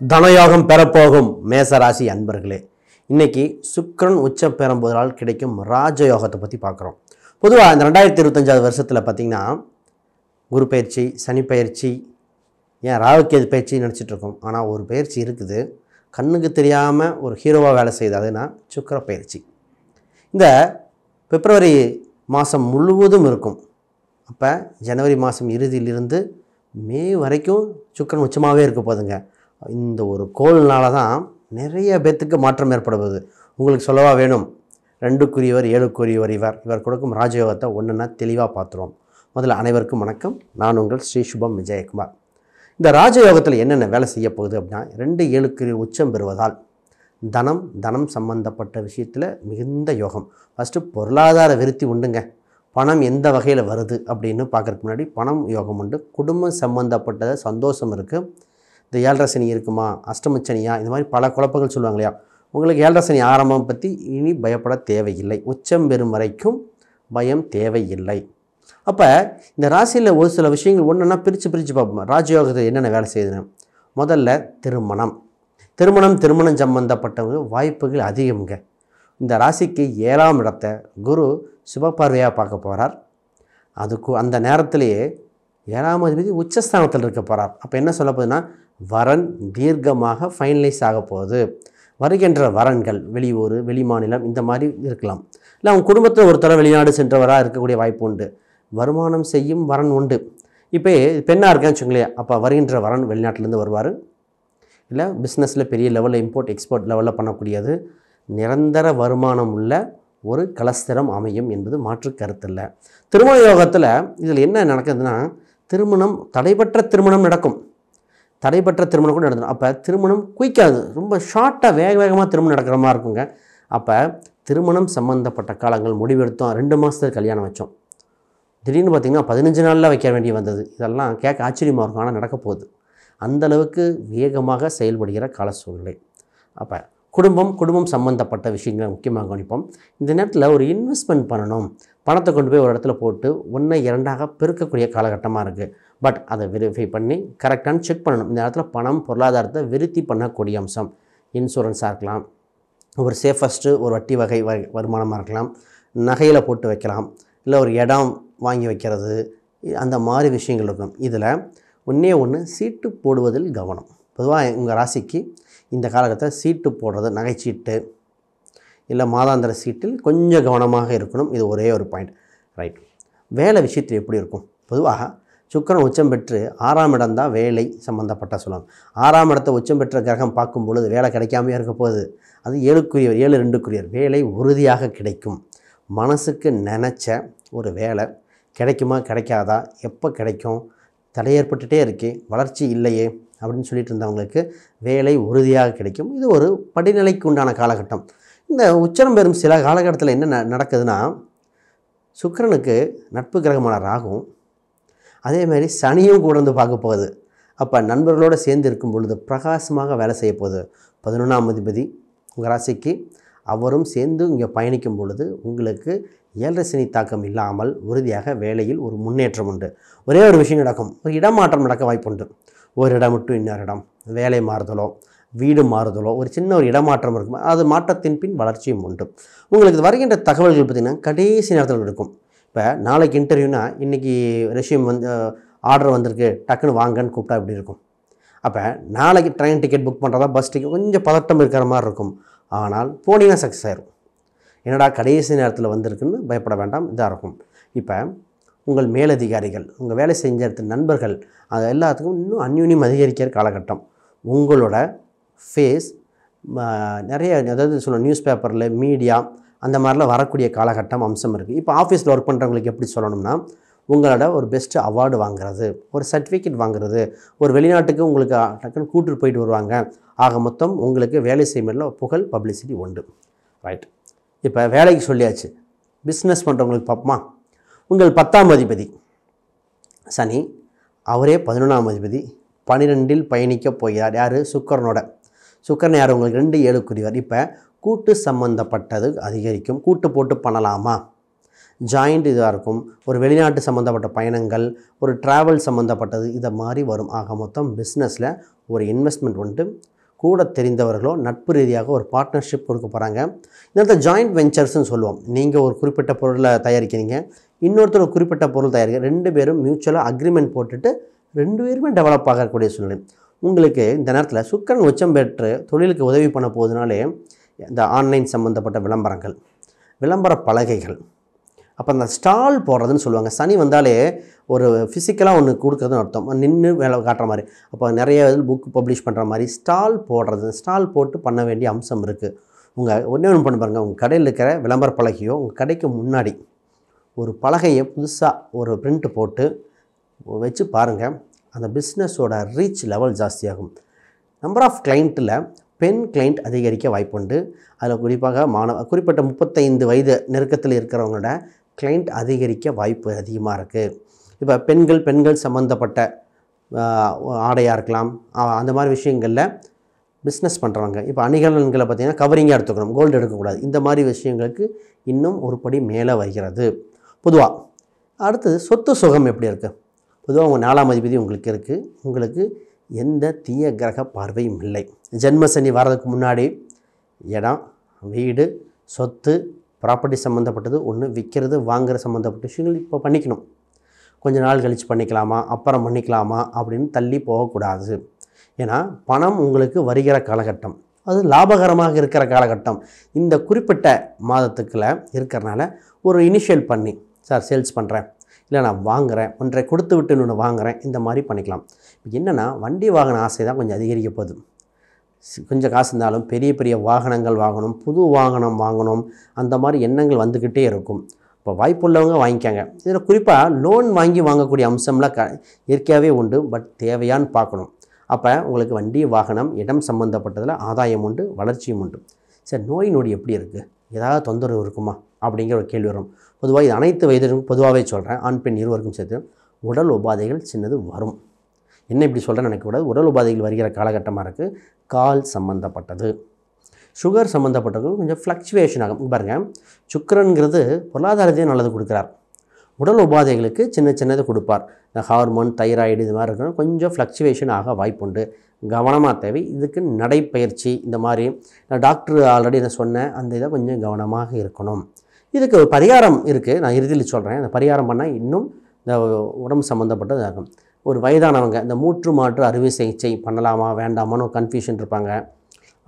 தனயோகம் பெறப்போகும் மேசராசி அன்பர்களே, இன்னைக்கு சுக்கிரன் உச்சம் பெறும்போதால் கிடைக்கும் ராஜயோகத்தை பற்றி பார்க்குறோம். பொதுவாக இந்த 2025 வருஷத்தில் பார்த்திங்கன்னா குரு பயிற்சி, சனி பயிற்சி, ஏன் ராகுகேது பயிற்சி நினச்சிட்ருக்கோம். ஆனால் ஒரு பயிற்சி இருக்குது, கண்ணுக்கு தெரியாமல் ஒரு ஹீரோவாக வேலை செய்யுது. அதுனா சுக்கிர பயிற்சி. இந்த பிப்ரவரி மாதம் முழுவதும் இருக்கும். அப்போ ஜனவரி மாதம் இறுதியிலிருந்து மே வரைக்கும் சுக்கிரன் உச்சமாகவே இருக்க போதுங்க. இந்த ஒரு கோள்னால தான் நிறைய பேர்த்துக்கு மாற்றம் ஏற்படுவது. உங்களுக்கு சொல்லவா வேணும்? 2க்குரியவர் 7க்குரியவர் இவர் கொடுக்கும் ராஜயோகத்தை ஒன்றுன்னா தெளிவாக பார்த்துருவோம். முதல்ல அனைவருக்கும் வணக்கம். நான் உங்கள் ஸ்ரீ சுபம் விஜயகுமார். இந்த ராஜயோகத்தில் என்னென்ன வேலை செய்ய போகுது அப்படின்னா, 2 உச்சம் பெறுவதால் தனம் சம்பந்தப்பட்ட விஷயத்தில் மிகுந்த யோகம். ஃபஸ்ட்டு பொருளாதார விருத்தி உண்டுங்க. பணம் எந்த வகையில் வருது அப்படின்னு பார்க்குறதுக்கு முன்னாடி பணம் யோகம் உண்டு. குடும்பம் சம்மந்தப்பட்ட சந்தோஷம் இருக்குது. இந்த 7.5 சனி இருக்குமா, அஷ்டமச்சனியா, இந்த மாதிரி பல குழப்பங்கள் சொல்லுவாங்க இல்லையா. உங்களுக்கு 7.5 சனி ஆரம்பம் பற்றி இனி பயப்பட தேவையில்லை. உச்சம் பெறும் வரைக்கும் பயம் தேவையில்லை. அப்போ இந்த ராசியில் ஒரு சில விஷயங்கள் ஒன்றுன்னா பிரித்து பார்ப்போம். ராஜயோகத்தை என்னென்ன வேலை செய்யுதுன்னு. முதல்ல திருமணம் சம்பந்தப்பட்டவங்க வாய்ப்புகள் அதிகம்ங்க. இந்த ராசிக்கு 7ஆம் இடத்தை குரு சுபபார்வையாக பார்க்க போகிறார். அதுக்கு அந்த நேரத்திலேயே 7ஆம் அதிபதி உச்சஸ்தானத்தில் இருக்க போகிறார். அப்போ என்ன சொல்ல போகுதுன்னா, வரன் தீர்க்கமாக ஃபைனலைஸ் ஆக போகுது. வருகின்ற வரன்கள் வெளியூர், வெளிமாநிலம் இந்த மாதிரி இருக்கலாம். இல்லை அவங்க குடும்பத்தில் ஒருத்தர வெளிநாடு சென்றவராக இருக்கக்கூடிய வாய்ப்பு உண்டு. வருமானம் செய்யும் வரன் உண்டு. இப்போ பெண்ணாக இருக்கான்னு வச்சுங்களேன், அப்போ வருகின்ற வரன் வெளிநாட்டிலேருந்து வருவார். இல்லை பிஸ்னஸில் பெரிய லெவலில் இம்போர்ட் எக்ஸ்போர்ட் லெவலில் பண்ணக்கூடியது நிரந்தர வருமானம் உள்ள ஒரு கலஸ்திரம் அமையும் என்பது மாற்று கருத்தில்லை. திருமண யோகத்தில் இதில் என்ன நடக்குதுன்னா, தடைபெற்ற திருமணம் நடக்கும். தடைபெற்ற திருமணம் கூட நடந்துடும். அப்போ திருமணம் குயிக்காது, ரொம்ப ஷார்ட்டாக வேகமாக திருமணம் நடக்கிற மாதிரி இருக்குங்க. அப்போ திருமணம் சம்மந்தப்பட்ட காலங்கள் முடிவெடுத்தோம். 2 மாதத்துக்கு கல்யாணம் வச்சோம், திடீர்னு பார்த்திங்கன்னா 15 நாளில் வைக்க வேண்டிய வந்தது. இதெல்லாம் கேட்க ஆச்சரியமாக இருக்கும். ஆனால் நடக்க போகுது. அந்தளவுக்கு வேகமாக செயல்படுகிற கால சூழ்நிலை. அப்போ குடும்பம் சம்மந்தப்பட்ட விஷயங்களை முக்கியமாக கவனிப்போம். இந்த நேரத்தில் ஒரு இன்வெஸ்ட்மெண்ட் பண்ணணும். பணத்தை கொண்டு போய் ஒரு இடத்துல போட்டு 1 2ஆக பெருக்கக்கூடிய காலகட்டமாக இருக்குது. பட் அதை வெரிஃபை பண்ணி கரெக்டான செக் பண்ணணும். இந்த இடத்துல பணம் பொருளாதாரத்தை விருத்தி பண்ணக்கூடிய அம்சம். இன்சூரன்ஸாக இருக்கலாம், ஒரு சேஃபஸ்ட்டு ஒரு வட்டி வகை வருமானமாக இருக்கலாம், நகையில் போட்டு வைக்கலாம், இல்லை ஒரு இடம் வாங்கி வைக்கிறது, அந்த மாதிரி விஷயங்கள் இருக்கும். இதில் ஒன்று சீட்டு போடுவதில் கவனம். பொதுவாக உங்கள் ராசிக்கு இந்த காலகட்டத்தில் சீட்டு போடுறது, நகைச்சீட்டு இல்லை மாதாந்திர சீட்டில் கொஞ்சம் கவனமாக இருக்கணும். இது ஒரே ஒரு பாயிண்ட். ரைட். வேலை விஷயத்தில் எப்படி இருக்கும்? பொதுவாக சுக்கிரன் உச்சம் பெற்று 6ஆம் இடம் தான் வேலை சம்மந்தப்பட்ட சொல்லுவாங்க. 6ஆம் இடத்தை உச்சம் பெற்ற கிரகம் பார்க்கும் பொழுது வேலை கிடைக்காமையே இருக்க போகுது. அது 7 வேலை உறுதியாக கிடைக்கும். மனசுக்கு நினச்ச ஒரு வேலை கிடைக்குமா கிடைக்காதா, எப்போ கிடைக்கும், தடை ஏற்பட்டுகிட்டே இருக்கே, வளர்ச்சி இல்லையே அப்படின்னு சொல்லிட்டு இருந்தவங்களுக்கு வேலை உறுதியாக கிடைக்கும். இது ஒரு படிநிலைக்கு உண்டான காலகட்டம். இந்த உச்சரம் பெறும் சில காலகட்டத்தில் என்ன நடக்குதுன்னா, சுக்கிரனுக்கு நட்பு கிரகமான ராகும் அதேமாதிரி சனியும் கூட வந்து பார்க்க போகுது. அப்போ நண்பர்களோடு சேர்ந்து இருக்கும் பொழுது பிரகாசமாக வேலை செய்ய போகுது. 11ஆம் அதிபதி உங்கள் ராசிக்கு அவரும் சேர்ந்து இங்கே பயணிக்கும் பொழுது உங்களுக்கு 7.5 சனி தாக்கம் இல்லாமல் உறுதியாக வேலையில் ஒரு முன்னேற்றம் உண்டு. ஒரே ஒரு விஷயம் நடக்கும், ஒரு இடமாற்றம் நடக்க வாய்ப்பு உண்டு. ஒரு இடம் விட்டு இன்னொரு இடம், வேலை மாறுதலோ வீடு மாறுதலோ, ஒரு சின்ன ஒரு இடமாற்றம் இருக்கும். அது மாற்றத்தின் பின் வளர்ச்சியும் உண்டு. உங்களுக்கு வருகின்ற தகவல்கள் பார்த்திங்கன்னா கடைசி நேரத்தில் இருக்கும். இப்போ நாளைக்கு இன்டர்வியூனா இன்றைக்கி ரெஷ்யூம் ஆர்டர் வந்திருக்கு, டக்குன்னு வாங்கன்னு கூப்பிட்டா இப்படி இருக்கும். அப்போ நாளைக்கு ட்ரெயின் டிக்கெட் புக் பண்ணுறதா, பஸ் டிக்கெட் கொஞ்சம் பதட்டம் இருக்கிற மாதிரி இருக்கும். ஆனால் போனீங்கன்னா சக்ஸஸ் ஆயிரும். என்னடா கடைசி நேரத்தில் வந்திருக்குன்னு பயப்பட வேண்டாம், இதாக இருக்கும். இப்போ உங்கள் மேலதிகாரிகள், உங்கள் வேலை செஞ்ச இடத்துல நண்பர்கள், அது எல்லாத்துக்கும் இன்னும் அந்யூன்யம் அதிகரிக்கிற காலகட்டம். உங்களோட ஃபேஸ் நிறைய, அதாவது சொல்ல நியூஸ் பேப்பரில், மீடியா அந்த மாதிரிலாம் வரக்கூடிய காலகட்டம் அம்சம் இருக்குது. இப்போ ஆஃபீஸில் ஒர்க் பண்ணுறவங்களுக்கு எப்படி சொல்லணும்னா, உங்களோட ஒரு பெஸ்ட்டு அவார்டு வாங்குறது, ஒரு சர்டிஃபிகேட் வாங்குறது, ஒரு வெளிநாட்டுக்கு உங்களுக்கு டக்குன்னு கூட்டிட்டு போயிட்டு வருவாங்க. ஆக மொத்தம் உங்களுக்கு வேலை செய்யல புகழ் பப்ளிசிட்டி உண்டு. ரைட். இப்போ வேலைக்கு சொல்லியாச்சு. பிஸ்னஸ் பண்ணுறவங்களுக்கு பார்ப்போமா? உங்கள் 10ஆம் அதிபதி சனி, அவரே 11ஆம் அதிபதி 12இல் பயணிக்க போகிறார். யார்? சுக்கிரனோட. சுக்கிரன் யார்? உங்களுக்கு 2 7 இப்போ கூட்டு சம்பந்தப்பட்டது அதிகரிக்கும். கூட்டு போட்டு பண்ணலாமா? ஜாயிண்ட் இதாக இருக்கும், ஒரு வெளிநாட்டு சம்மந்தப்பட்ட பயணங்கள், ஒரு ட்ராவல் சம்மந்தப்பட்டது இதை மாதிரி வரும். ஆக மொத்தம் பிஸ்னஸில் ஒரு இன்வெஸ்ட்மெண்ட் வந்துட்டு கூட தெரிந்தவர்களோ நட்பு ரீதியாக ஒரு பார்ட்னர்ஷிப் கொடுக்க போகிறாங்க. இந்த இடத்துல ஜாயிண்ட் வெஞ்சர்ஸ்ன்னு சொல்லுவோம். நீங்கள் ஒரு குறிப்பிட்ட பொருளை தயாரிக்கிறீங்க, இன்னொருத்தர் ஒரு குறிப்பிட்ட பொருள் தயாரிக்க, 2 பேரும் மியூச்சுவலாக அக்ரிமெண்ட் போட்டுட்டு 2 பேருமே டெவலப் ஆகக்கூடிய சூழ்நிலை. உங்களுக்கு இந்த நேரத்தில் சுக்கிரன் உச்சம் பெற்று தொழிலுக்கு உதவி பண்ண போகுதுனாலே இந்த ஆன்லைன் சம்மந்தப்பட்ட விளம்பரங்கள், விளம்பர பலகைகள், அப்போ அந்த ஸ்டால் போடுறதுன்னு சொல்லுவாங்க. சனி வந்தாலே ஒரு ஃபிசிக்கலாக ஒன்று கொடுக்குறதுன்னு அர்த்தம், நின்று வேலை காட்டுற மாதிரி. அப்போ நிறைய புக் பப்ளிஷ் பண்ணுற மாதிரி ஸ்டால் போடுறது, ஸ்டால் போட்டு பண்ண வேண்டிய அம்சம் இருக்குது. ஒன்றே ஒன்று பண்ண பாருங்கள், உங்கள் கடையில் இருக்கிற விளம்பர பலகையோ உங்கள் கடைக்கு முன்னாடி ஒரு பலகையை புதுசாக ஒரு பிரிண்ட் போட்டு வச்சு பாருங்கள். அந்த பிஸ்னஸோட ரீச் லெவல் ஜாஸ்தியாகும். நம்பர் ஆஃப் கிளைண்ட்டில் பெண் கிளைண்ட் அதிகரிக்க வாய்ப்புண்டு. அதில் குறிப்பாக குறிப்பிட்ட 35 வயது நெருக்கத்தில் இருக்கிறவங்களோட கிளைண்ட் அதிகரிக்க வாய்ப்பு அதிகமாக இருக்குது. இப்போ பெண்கள் சம்மந்தப்பட்ட ஆடையாக இருக்கலாம், அந்த மாதிரி விஷயங்களில் பிஸ்னஸ் பண்ணுறவங்க. இப்போ அணிகலன்களை பார்த்திங்கன்னா கவரிங்காக எடுத்துக்கணும், கோல்டு எடுக்கக்கூடாது. இந்த மாதிரி விஷயங்களுக்கு இன்னும் ஒரு படி மேலே வருகிறது. பொதுவாக அடுத்தது சொத்து சுகம் எப்படி இருக்குது? பொதுவாக உங்கள் 4ஆம் அதிபதி உங்களுக்கு இருக்குது. உங்களுக்கு எந்த தீய கிரக பார்வையும் இல்லை. ஜென்மசனி வர்றதுக்கு முன்னாடி இடம், வீடு, சொத்து, ப்ராப்பர்ட்டி சம்மந்தப்பட்டது ஒன்று விற்கிறது, வாங்குகிற சம்மந்தப்பட்ட விஷயங்கள் இப்போ பண்ணிக்கணும். கொஞ்சம் நாள் கழித்து பண்ணிக்கலாமா, அப்புறம் பண்ணிக்கலாமா அப்படின்னு தள்ளி போகக்கூடாது. ஏன்னா பணம் உங்களுக்கு வருகிற காலகட்டம், அது லாபகரமாக இருக்கிற காலகட்டம். இந்த குறிப்பிட்ட மாதத்துக்குள்ளே இருக்கிறனால ஒரு இனிஷியல் பண்ணி, சார் சேல்ஸ் பண்ணுறேன், இல்லை நான் வாங்குகிறேன், ஒன்றை கொடுத்து விட்டு இன்னொன்று வாங்குகிறேன், இந்த மாதிரி பண்ணிக்கலாம். இப்போ என்னென்னா வண்டி வாகன ஆசை தான் கொஞ்சம் அதிகரிக்க போகுது. கொஞ்சம் காசு இருந்தாலும் பெரிய பெரிய வாகனங்கள் வாங்கணும், புது வாகனம் வாங்கணும், அந்த மாதிரி எண்ணங்கள் வந்துக்கிட்டே இருக்கும். இப்போ வாய்ப்புள்ளவங்க வாங்கிக்காங்க. இதில் குறிப்பாக லோன் வாங்கி வாங்கக்கூடிய அம்சம்லாம் இயற்கையாகவே உண்டு. பட் தேவையான்னு பார்க்கணும். அப்போ உங்களுக்கு வண்டி வாகனம் இடம் சம்மந்தப்பட்டதில் ஆதாயம் உண்டு, வளர்ச்சியும் உண்டு. சரி, நோய் நொடி எப்படி இருக்குது, ஏதாவது தொந்தரவு இருக்குமா அப்படிங்கிற ஒரு கேள்வி வரும். பொதுவாக இது அனைத்து வயதிற்கும் பொதுவாகவே சொல்கிறேன், ஆண் பெண் இருவருக்கும் சேர்த்து உடல் உபாதைகள் சின்னது வரும். என்ன இப்படி சொல்கிறேன்னு நினைக்கக்கூடாது, உடல் உபாதைகள் வருகிற காலகட்டமாக இருக்குது. கால் சம்மந்தப்பட்டது, சுகர் சம்மந்தப்பட்டது கொஞ்சம் ஃப்ளக்சுவேஷன் ஆகும். பாருங்கள், சுக்கிரன்கிறது பொருளாதாரத்தையும் நல்லது கொடுக்குறார், உடல் உபாதைகளுக்கு சின்னது கொடுப்பார். இந்த ஹார்மோன், தைராய்டு இது மாதிரி இருக்கணும், கொஞ்சம் ஃப்ளக்சுவேஷன் ஆக வாய்ப்புண்டு. கவனமாக தேவை. இதுக்கு நடைப்பயிற்சி, இந்த மாதிரி டாக்டர் ஆல்ரெடி என்ன சொன்னேன், அந்த இதை கொஞ்சம் கவனமாக இருக்கணும். இதுக்கு ஒரு பரிகாரம் இருக்குது, நான் இறுதியில் சொல்கிறேன். அந்த பரிகாரம் பண்ணால் இன்னும் இந்த உடம்பு சம்மந்தப்பட்டது ஆகும். ஒரு வயதானவங்க இந்த மூற்று மாற்று அறுவை சிகிச்சை பண்ணலாமா வேண்டாமான்னு ஒரு கன்ஃபியூஷன் இருப்பாங்க.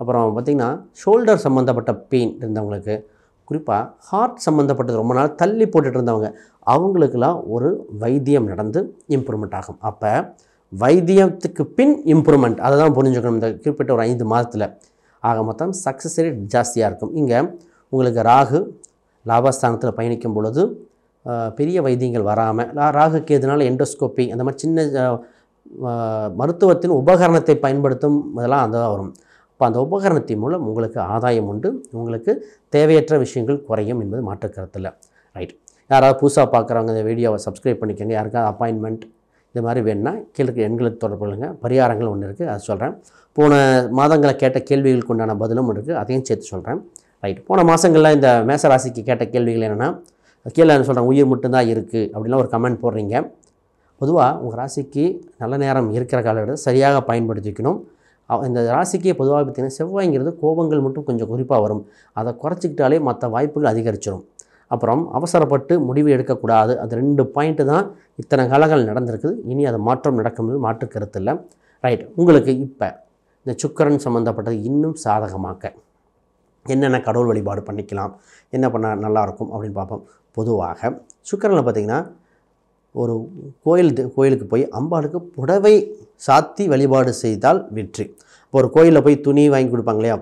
அப்புறம் பார்த்திங்கன்னா ஷோல்டர் சம்மந்தப்பட்ட பெயின் இருந்தவங்களுக்கு, குறிப்பாக ஹார்ட் சம்மந்தப்பட்டது ரொம்ப நாள் தள்ளி போட்டுட்டு இருந்தவங்க, அவங்களுக்கெல்லாம் ஒரு வைத்தியம் நடந்து இம்ப்ரூவ்மெண்ட் ஆகும். அப்போ வைத்தியத்துக்கு பின் இம்ப்ரூவ்மெண்ட், அதை தான் புரிஞ்சுக்கணும் இந்த குறிப்பிட்ட ஒரு 5 மாதத்தில். ஆக மொத்தம் சக்ஸஸ் ரேட் ஜாஸ்தியாக இருக்கும். இங்கே உங்களுக்கு ராகு லாபஸ்தானத்தில் பயணிக்கும் பொழுது பெரிய வைத்தியங்கள் வராமல், ராகுக்கு எதனால எண்டோஸ்கோப்பி அந்த மாதிரி சின்ன மருத்துவத்தின் உபகரணத்தை பயன்படுத்தும் இதெல்லாம் அந்த வரும். அப்போ அந்த உபகரணத்தின் மூலம் உங்களுக்கு ஆதாயம் உண்டு, உங்களுக்கு தேவையற்ற விஷயங்கள் குறையும் என்பது மாற்றுக்கருத்தில். ரைட், யாராவது புதுசாக பார்க்குறவங்க இந்த வீடியோவை சப்ஸ்கிரைப் பண்ணிக்கோங்க. யாருக்காவது அப்பாயின்மெண்ட் இது மாதிரி வேணுன்னா கீழே எண்களுக்கு தொடர்பு கொள்ளுங்கள். பரிகாரங்கள் ஒன்று இருக்குது, அதை சொல்கிறேன். போன மாதங்களை கேட்ட கேள்விகளுக்கு உண்டான பதிலும் இருக்குது, அதையும் சேர்த்து சொல்கிறேன். ரைட், போன மாதங்களில் இந்த மேசராசிக்கு கேட்ட கேள்விகள் என்னென்னா, கீழே என்ன சொல்கிறேன், உயிர் மட்டும்தான் இருக்குது அப்படின்லாம் ஒரு கமெண்ட் போடுறீங்க. பொதுவாக உங்கள் ராசிக்கு நல்ல நேரம் இருக்கிற காலகட்டத்தை சரியாக பயன்படுத்திக்கணும். இந்த ராசிக்கு பொதுவாக பார்த்திங்கன்னா செவ்வாய்ங்கிறது கோபங்கள் மட்டும் கொஞ்சம் குறிப்பாக வரும், அதை குறைச்சிக்கிட்டாலே மற்ற வாய்ப்புகள் அதிகரிச்சிடும். அப்புறம் அவசரப்பட்டு முடிவு எடுக்கக்கூடாது. அது 2 பாயிண்ட்டு தான் இத்தனை காலங்கள் நடந்திருக்குது. இனி அதை மாற்றம் நடக்கும்போது மாற்று கருத்து இல்லை. ரைட், உங்களுக்கு இப்போ இந்த சுக்கிரன் சம்மந்தப்பட்டது இன்னும் சாதகமாக்க என்னென்ன கடவுள் வழிபாடு பண்ணிக்கலாம், என்ன பண்ணால் நல்லாயிருக்கும் அப்படின்னு பார்ப்போம். பொதுவாக சுக்கிரனில் பார்த்திங்கன்னா ஒரு கோயிலுக்கு போய் அம்பாளுக்கு புடவை சாத்தி வழிபாடு செய்தால் வெற்றி. இப்போ ஒரு கோயிலில் போய் துணி வாங்கி கொடுப்பாங்க இல்லையா,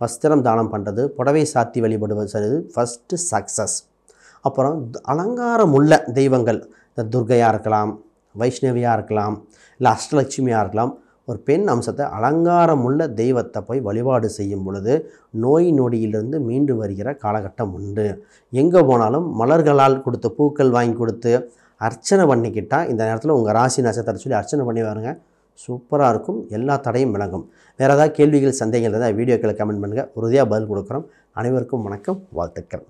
வஸ்திரம் தானம் பண்ணுறது, புடவை சாத்தி வழிபடுவது செய்வது ஃபஸ்ட்டு சக்ஸஸ். அப்புறம் அலங்காரம் உள்ள தெய்வங்கள், இந்த துர்கையாக இருக்கலாம், வைஷ்ணவியாக இருக்கலாம், இல்லை அஷ்டலட்சுமியாக இருக்கலாம், ஒரு பெண் அம்சத்தை அலங்காரம் உள்ள தெய்வத்தை போய் வழிபாடு செய்யும் பொழுது நோய் நொடியிலிருந்து மீண்டு வருகிற காலகட்டம் உண்டு. எங்கே போனாலும் மலர்களால் கொடுத்து பூக்கள் வாங்கி கொடுத்து அர்ச்சனை பண்ணிக்கிட்டால் இந்த நேரத்தில் உங்கள் ராசி நட்சத்திரத்தை சொல்லி அர்ச்சனை பண்ணி வருங்க, சூப்பராக இருக்கும், எல்லா தடையும் விளங்கும். வேறு ஏதாவது கேள்விகள் சந்தேகங்கள் இருந்தால் வீடியோக்களை கமெண்ட் பண்ணுங்கள், உறுதியாக பதில் கொடுக்குறோம். அனைவருக்கும் வணக்கம், வாழ்த்துக்கள்.